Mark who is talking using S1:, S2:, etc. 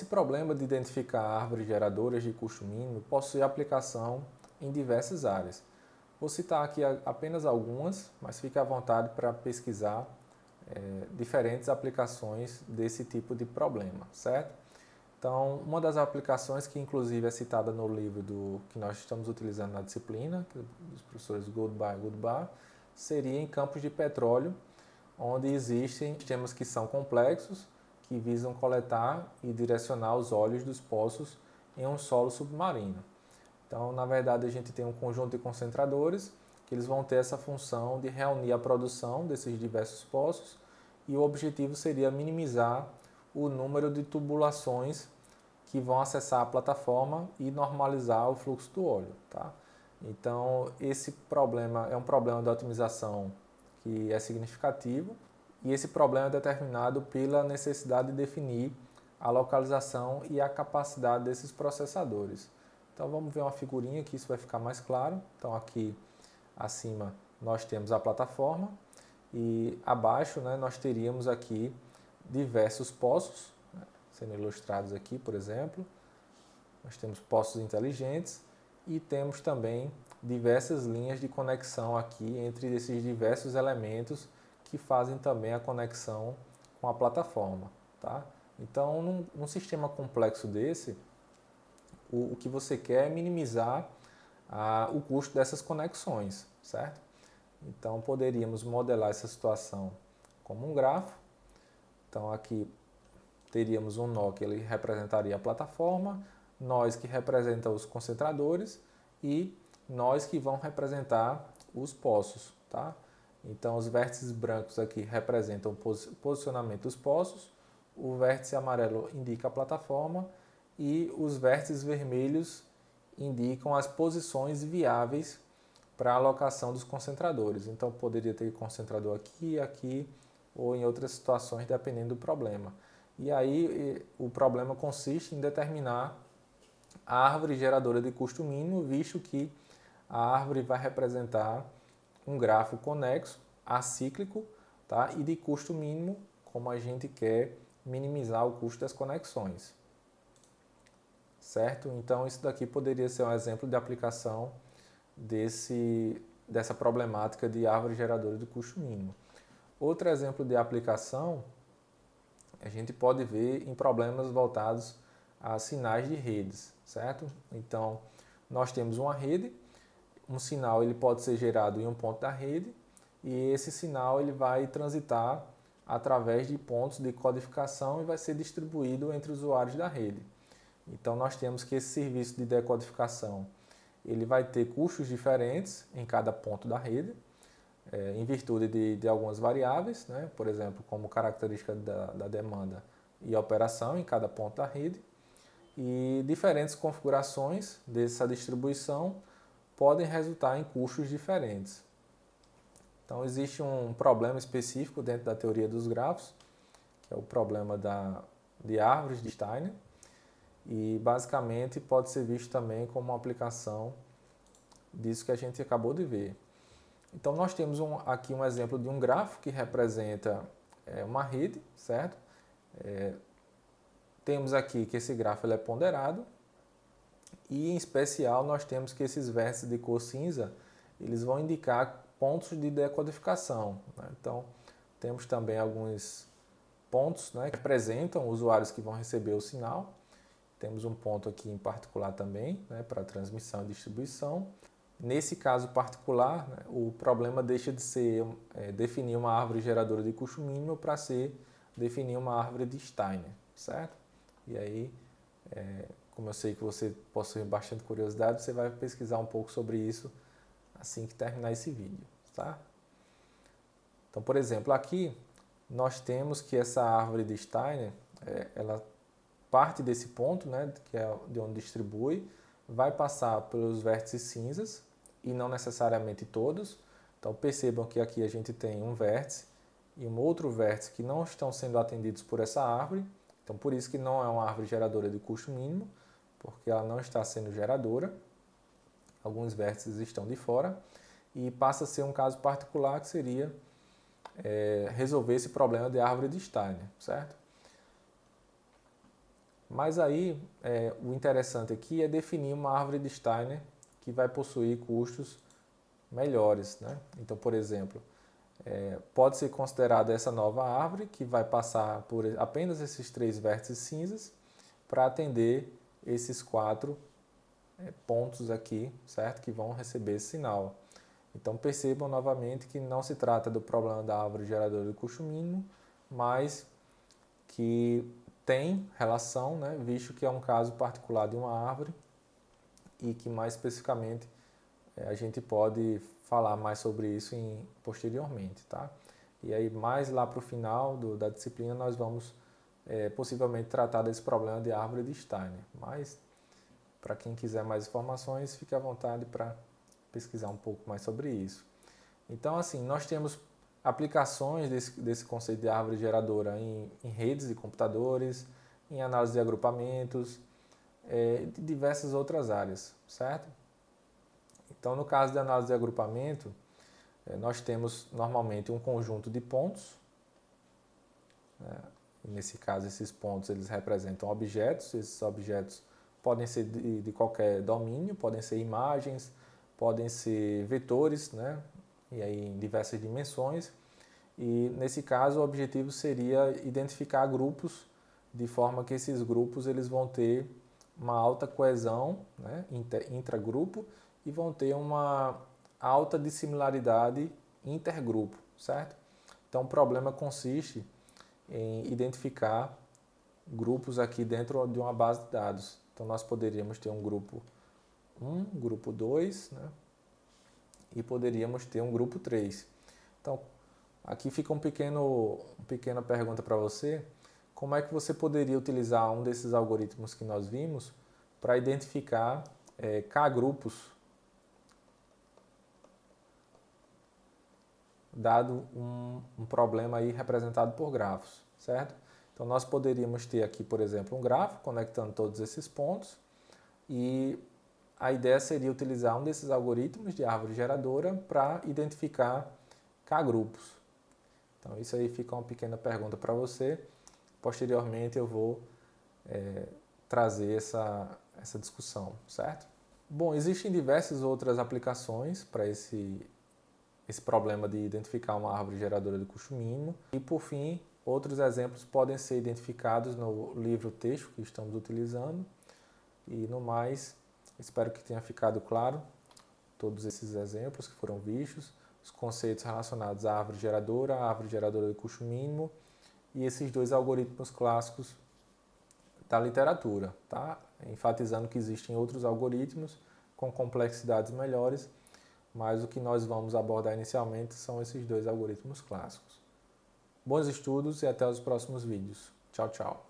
S1: Esse problema de identificar árvores geradoras de custo mínimo possui aplicação em diversas áreas. Vou citar aqui apenas algumas, mas fique à vontade para pesquisar diferentes aplicações desse tipo de problema, certo? Então, uma das aplicações que inclusive é citada no livro que nós estamos utilizando na disciplina, dos professores Goldbar e Goodbar, seria em campos de petróleo, onde existem sistemas que são complexos, que visam coletar e direcionar os óleos dos poços em um solo submarino. Então, na verdade, a gente tem um conjunto de concentradores que eles vão ter essa função de reunir a produção desses diversos poços e o objetivo seria minimizar o número de tubulações que vão acessar a plataforma e normalizar o fluxo do óleo. Tá? Então, esse problema é um problema de otimização que é significativo e esse problema é determinado pela necessidade de definir a localização e a capacidade desses processadores. Então vamos ver uma figurinha que isso vai ficar mais claro. Então aqui acima nós temos a plataforma e abaixo nós teríamos aqui diversos poços, sendo ilustrados aqui, por exemplo. Nós temos poços inteligentes e temos também diversas linhas de conexão aqui entre esses diversos elementos que fazem também a conexão com a plataforma. Tá? Então, num sistema complexo desse, o que você quer é minimizar o custo dessas conexões, certo? Então, poderíamos modelar essa situação como um grafo. Então, aqui teríamos um nó que ele representaria a plataforma, nós que representa os concentradores e nós que vão representar os poços, tá? Então, os vértices brancos aqui representam o posicionamento dos poços, o vértice amarelo indica a plataforma e os vértices vermelhos indicam as posições viáveis para a alocação dos concentradores. Então, poderia ter concentrador aqui, aqui ou em outras situações, dependendo do problema. E aí, o problema consiste em determinar a árvore geradora de custo mínimo, visto que a árvore vai representar um grafo conexo, acíclico, tá? E de custo mínimo, como a gente quer minimizar o custo das conexões. Certo? Então, isso daqui poderia ser um exemplo de aplicação dessa problemática de árvore geradora de custo mínimo. Outro exemplo de aplicação, a gente pode ver em problemas voltados a sinais de redes, certo? Então, nós temos uma rede, um sinal ele pode ser gerado em um ponto da rede e esse sinal ele vai transitar através de pontos de codificação e vai ser distribuído entre os usuários da rede. Então, nós temos que esse serviço de decodificação ele vai ter custos diferentes em cada ponto da rede, em virtude de algumas variáveis, né? Por exemplo, como característica da demanda e operação em cada ponto da rede. E diferentes configurações dessa distribuição podem resultar em custos diferentes. Então, existe um problema específico dentro da teoria dos grafos, que é o problema de árvores de Steiner, e basicamente pode ser visto também como uma aplicação disso que a gente acabou de ver. Então, nós temos aqui um exemplo de um grafo que representa uma rede, certo? Temos aqui que esse grafo ele é ponderado e, em especial, nós temos que esses vértices de cor cinza eles vão indicar pontos de decodificação. Né? Então, temos também alguns pontos, né, que representam usuários que vão receber o sinal. Temos um ponto aqui em particular também, né, para transmissão e distribuição. Nesse caso particular, né, o problema deixa de ser definir uma árvore geradora de custo mínimo para ser definir uma árvore de Steiner, certo? E aí, como eu sei que você possui bastante curiosidade, você vai pesquisar um pouco sobre isso assim que terminar esse vídeo, tá? Então, por exemplo, aqui nós temos que essa árvore de Steiner, ela parte desse ponto, né, que é de onde distribui, vai passar pelos vértices cinzas e não necessariamente todos. Então percebam que aqui a gente tem um vértice e um outro vértice que não estão sendo atendidos por essa árvore. Então por isso que não é uma árvore geradora de custo mínimo, porque ela não está sendo geradora. Alguns vértices estão de fora e passa a ser um caso particular que seria resolver esse problema de árvore de Steiner, certo? Mas aí, o interessante aqui é definir uma árvore de Steiner que vai possuir custos melhores, né? Então, por exemplo, pode ser considerada essa nova árvore que vai passar por apenas esses 3 vértices cinzas para atender esses 4 pontos aqui, certo? Que vão receber esse sinal. Então percebam novamente que não se trata do problema da árvore geradora de custo mínimo, mas que tem relação, né? Visto que é um caso particular de uma árvore e que mais especificamente a gente pode falar mais sobre isso posteriormente, tá? E aí mais lá para o final da disciplina nós vamos possivelmente tratar desse problema de árvore de Steiner, mas para quem quiser mais informações, fique à vontade para pesquisar um pouco mais sobre isso. Então, assim, nós temos aplicações desse conceito de árvore geradora em redes de computadores, em análise de agrupamentos, de diversas outras áreas, certo? Então, no caso de análise de agrupamento, nós temos normalmente um conjunto de pontos, né? Nesse caso, esses pontos eles representam objetos, esses objetos podem ser de qualquer domínio, podem ser imagens, podem ser vetores, né? E aí em diversas dimensões. E nesse caso o objetivo seria identificar grupos de forma que esses grupos eles vão ter uma alta coesão, né? Intragrupo, e vão ter uma alta dissimilaridade intergrupo, certo? Então o problema consiste em identificar grupos aqui dentro de uma base de dados. Então nós poderíamos ter um grupo 1, grupo 2, né? E poderíamos ter um grupo 3. Então aqui fica uma pequena pergunta para você. Como é que você poderia utilizar um desses algoritmos que nós vimos para identificar K-grupos, dado um problema aí representado por grafos, certo? Então nós poderíamos ter aqui, por exemplo, um grafo conectando todos esses pontos e a ideia seria utilizar um desses algoritmos de árvore geradora para identificar K-grupos. Então isso aí fica uma pequena pergunta para você. Posteriormente eu vou trazer essa discussão, certo? Bom, existem diversas outras aplicações para esse problema de identificar uma árvore geradora de custo mínimo. E por fim, outros exemplos podem ser identificados no livro-texto que estamos utilizando. E no mais, espero que tenha ficado claro todos esses exemplos que foram vistos, os conceitos relacionados à árvore geradora de custo mínimo e esses 2 algoritmos clássicos da literatura, tá? Enfatizando que existem outros algoritmos com complexidades melhores, mas o que nós vamos abordar inicialmente são esses 2 algoritmos clássicos. Bons estudos e até os próximos vídeos. Tchau, tchau.